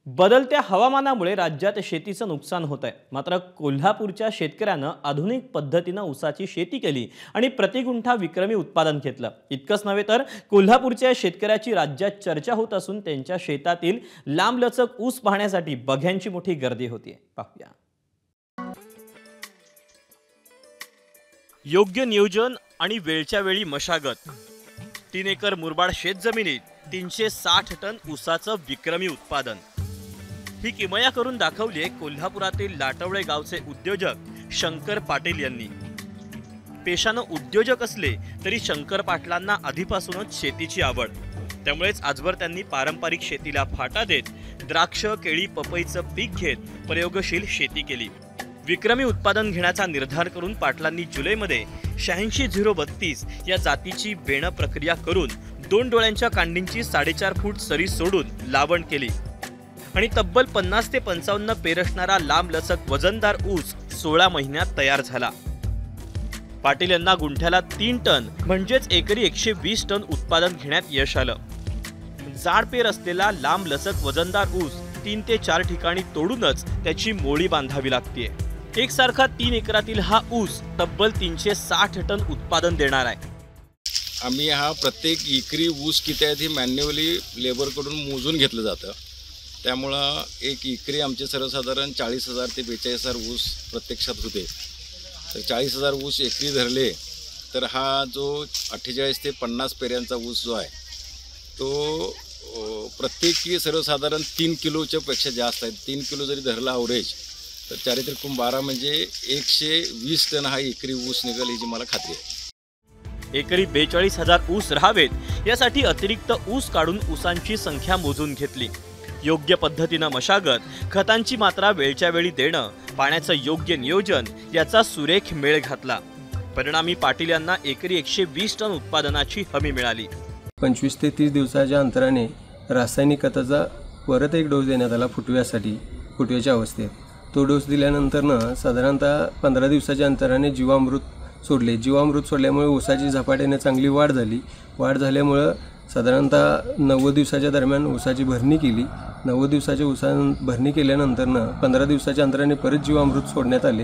बदलत्या हवामानामुळे राज्यात शेतीचं नुकसान होत आहे। मात्र कोल्हापूरच्या शेतकऱ्यानं आधुनिक पद्धतीनं ऊसाची शेती केली आणि प्रतिगुंठा विक्रमी उत्पादन घेतलं। इतकंच नव्हे तर कोल्हापूरच्या शेतकऱ्याची राज्यात चर्चा होत असून त्यांच्या शेतातील लांबलचक ऊस पाहण्यासाठी बघ्यांची मोठी गर्दी होतीये। पाहूया। योग्य नियोजन आणि वेळच्या वेळी मशागत। 3 एकर मुरबाड शेतजमिनीत 360 टन ऊसाचं विक्रमी उत्पादन। ही किमया करून दाखवली आहे कोल्हापुरातील लाटवळे गावचे उद्योजक शंकर पाटील यांनी। पेशानं उद्योजक असले तरी शंकर पाटलांना आधीपासूनच शेतीची आवड, त्यामुळेच आजवर त्यांनी पारंपरिक शेतीला फाटा देत द्राक्ष, केळी, पपईचं पीक घेत प्रयोगशील शेती केली। विक्रमी उत्पादन घेण्याचा निर्धार करून पाटलांनी जुलैमध्ये 86-032 या जातीची बेण प्रक्रिया करून 2 डोळ्यांच्या कांडींची 4.5 फूट सरी सोडून लावण केली आणि तब्बल 50 ते 55 पेर असणारा लांबलचक वजनदार ऊस 16 महिन्यात तयार झाला। पाटील यांना गुंठ्याला 3 टन म्हणजेच एकरी 120 टन उत्पादन घेण्यात यश आलं। जाड पेर असलेला लांबलचक वजनदार ऊस 3 ते 4 ठिकाणी तोडूनच त्याची मोळी बांधावी लागते। एकसारखा 3 एकरातील हा ऊस तब्बल 360 टन उत्पादन देणार आहे। आम्ही हा प्रत्येक एकरी ऊस किती आहे हे मॅन्युअली लेबरकडून मोजून घेतलं जातं। त्यामुळं एक एकरी आमचे सर्वसाधारण 40,000 ते 42,000 ऊस प्रत्यक्षात होते। तर 40,000 ऊस एकरी धरले तर हा जो 48 ते 50 पेऱ्यांचा ऊस जो आहे तो प्रत्येकी सर्वसाधारण 3 किलोच्या पेक्षा जास्त आहे। 3 किलो जरी धरला अवरेज तर 4×12 म्हणजे 120 टन हा एकरी ऊस निघेल याची मला खात्री आहे। एकरी 42,000 ऊस राहावेत यासाठी अतिरिक्त ऊस काढून ऊसांची संख्या मोजून घेतली। योग्य पद्धतीनं मशागत, खतांची मात्रा वेळच्या वेळी देणं, पाण्याचं योग्य नियोजन याचा सुरेख मेळ घातला। परिणामी पाटील यांना एकरी 120 टन उत्पादनाची हमी मिळाली। 25 ते 30 दिवसाच्या अंतराने रासायनिक खताचा परत एक डोस देण्यात आला फुटव्याच्या अवस्थेत। तो डोस दिल्यानंतरनं साधारणतः 15 दिवसाच्या अंतराने जीवामृत सोडले। जीवामृत सोडल्यामुळे ऊसाची झपाट्याने चांगली वाढ झाली। वाढ झाल्यामुळं साधारणतः 90 दिवसाच्या दरम्यान ऊसाची भरणी केली। 90 दिवसाच्या भरणी केल्यानंतरनं 15 दिवसाच्या अंतराने परत जीवामृत सोडण्यात आले।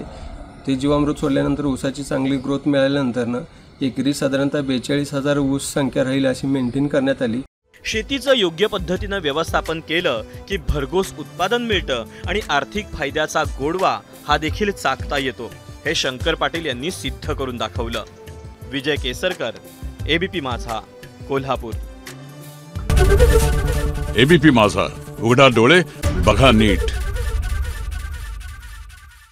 ते जीवामृत सोडल्यानंतर ऊसाची चांगली ग्रोथ मिळाल्यानंतरनं एकरी साधारणतः 42,000 ऊस संख्या राहील अशी मेंटेन करण्यात आली। शेतीचं योग्य पद्धतीनं व्यवस्थापन केलं की भरघोस उत्पादन मिळतं आणि आर्थिक फायद्याचा गोडवा हा देखील चाखता येतो। हे शंकर पाटील यांनी सिद्ध करून दाखवलं। विजय केसरकर, एबीपी माझा, कोल्हापूर। एबीपी माझा, उघडा डोळे बघा नीट।